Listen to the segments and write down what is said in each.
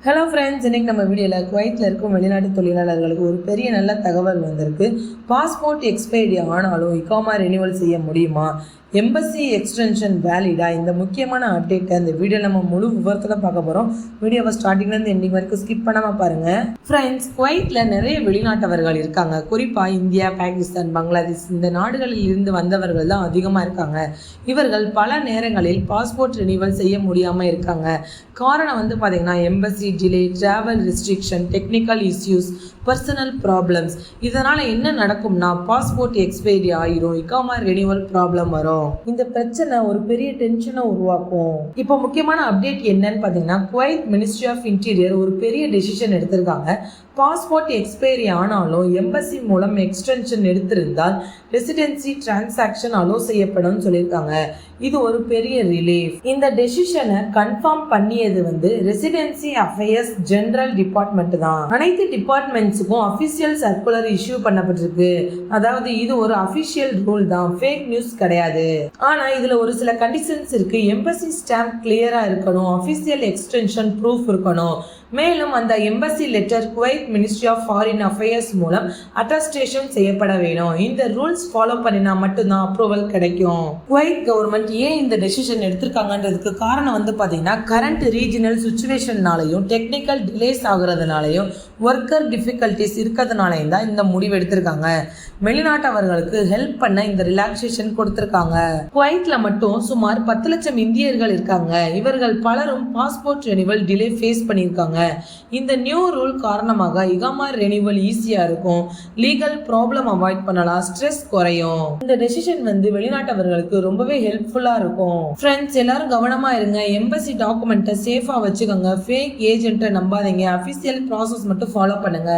Hello friends, இன்றைக்கி நம்ம வீடியோவில் குவைத்தில் இருக்கும் வெளிநாட்டு தொழிலாளர்களுக்கு ஒரு பெரிய நல்ல தகவல் வந்திருக்கு. பாஸ்போர்ட் எக்ஸ்பைரி ஆனாலும் இகாமா ரெனியூவல் செய்ய முடியுமா, எம்பசி எக்ஸ்டென்ஷன் வேலிடா, இந்த முக்கியமான அப்டேட்டை இந்த வீடியோவில் நம்ம முழு விவரத்தில் பார்க்க போகிறோம். வீடியோவை ஸ்டார்டிங்லேருந்து எண்டிங் வரைக்கும் ஸ்கிப் பண்ணாமல் பாருங்கள். ஃப்ரெண்ட்ஸ், குவைத்தில் நிறைய வெளிநாட்டவர்கள் இருக்காங்க. குறிப்பாக இந்தியா, பாகிஸ்தான், பங்களாதேஷ் இந்த நாடுகளில் இருந்து வந்தவர்கள் தான் அதிகமாக இருக்காங்க. இவர்கள் பல நேரங்களில் பாஸ்போர்ட் ரெனியூவல் செய்ய முடியாமல் இருக்காங்க. காரணம் பார்த்தீங்கன்னா embassy delay, travel restriction, technical issues, personal problems. இதனால் என்ன நடக்கும்னா பாஸ்போர்ட் எக்ஸ்பைரி ஆயிரும், இகாமா ரெனியூவல் ப்ராப்ளம் வரும். இந்த பிரச்சனை ஒரு பெரிய டென்ஷனை உருவாக்கும். இப்போ முக்கியமான அப்டேட் என்னன்னு பார்த்தீங்கன்னா, குவைத் மினிஸ்ட்ரி ஆஃப் இன்டீரியர் ஒரு பெரிய டெசிஷன் எடுத்திருக்காங்க. பாஸ்போர்ட் எக்ஸ்பைரி ஆனாலும் எம்பசி மூலம் எக்ஸ்டென்ஷன் எடுத்திருந்தால் ரெசிடென்சி டிரான்சாக்ஷன் அலோ செய்யப்படும் சொல்லியிருக்காங்க. இது ஒரு பெரிய ரிலீஃப். இந்த டெசிஷனை கன்ஃபார்ம் பண்ணியது ரெசிடென்சி அஃபேர்ஸ் ஜெனரல் டிபார்ட்மெண்ட் தான். அனைத்து டிபார்ட்மெண்ட்ஸுக்கும் அஃபிஷியல் சர்க்குலர் இஷ்யூ பண்ணப்பட்டிருக்கு. அதாவது இது ஒரு அஃபிஷியல் ரூல் தான், ஃபேக் நியூஸ் கிடையாது. ஆனா இதுல ஒரு சில கண்டிஷன்ஸ் இருக்கு. எம்பசி ஸ்டாம்ப் கிளியரா இருக்கணும், அஃபிஷியல் எக்ஸ்டென்ஷன் ப்ரூஃப் இருக்கணும். மேலும் அந்த embassy letter Kuwait ministry of foreign affairs மூலம் அட்டஸ்டேஷன் செய்யப்பட வேணும். இந்த ரூல்ஸ் ஃபாலோ பண்ணினா மட்டும்தான் அப்ரூவல் கிடைக்கும். குவைத் கவர்மெண்ட் ஏன் இந்த டெசிஷன் எடுத்திருக்காங்கன்றதுக்கு காரணம் பார்த்தீங்கன்னா, கரண்ட் ரீஜனல் சுச்சுவேஷன்னாலையும் டெக்னிக்கல் டிலேஸ் ஆகுறதுனாலையும் ஒர்க்கர் டிஃபிகல்ட்டிஸ் இருக்கிறதுனாலையும் தான் இந்த முடிவு எடுத்திருக்காங்க. வெளிநாட்டவர்களுக்கு ஹெல்ப் பண்ண இந்த ரிலாக்ஸேஷன் கொடுத்திருக்காங்க. குவைத்ல மட்டும் சுமார் 10 லட்சம் இந்தியர்கள் இருக்காங்க. இவர்கள் பலரும் பாஸ்போர்ட் ரெனியூவல் டிலே ஃபேஸ் பண்ணியிருக்காங்க. இந்த நியூ ரூல் காரணமாக இகாமா ரெனியூவல் ஈஸியா இருக்கும், லீகல் ப்ராப்ளம் அவாய்ட் பண்ணலாம், ஸ்ட்ரெஸ் குறையும். இந்த டெசிஷன் வெளிநாட்டவர்களுக்கு ரொம்பவே ஹெல்ப்ஃபுல்லா இருக்கும். ஃப்ரெண்ட்ஸ், எல்லாரும் கவனமா இருங்க. எம்பசி டாக்குமெண்ட்டை சேஃபா வச்சுக்கோங்க. ஃபேக் ஏஜென்ட்டை நம்பாதீங்க. அஃபிஷியல் ப்ராசஸ் மட்டும் ஃபாலோ பண்ணுங்க.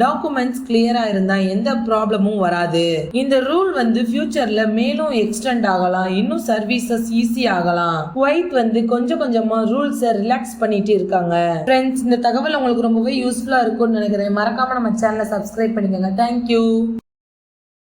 டாக்குமெண்ட்ஸ் கிளியரா இருந்தா எந்த ப்ராப்ளமும் வராது. இந்த ரூல் ஃபியூச்சர்ல மேலும் எக்ஸ்டெண்ட் ஆகலாம், இன்னும் சர்வீசஸ் ஈஸி ஆகலாம். குவைத் கொஞ்சம் கொஞ்சமா ரூல்ஸை ரிலாக்ஸ் பண்ணிட்டு இருக்காங்க. ஃப்ரெண்ட்ஸ், இந்த தகவல் உங்களுக்கு ரொம்பவே யூஸ்ஃபுல்லா இருக்கும்னு நினைக்கிறேன். மறக்காம நம்ம சேனலை சப்ஸ்கிரைப் பண்ணிக்கோங்க. தேங்க்யூ.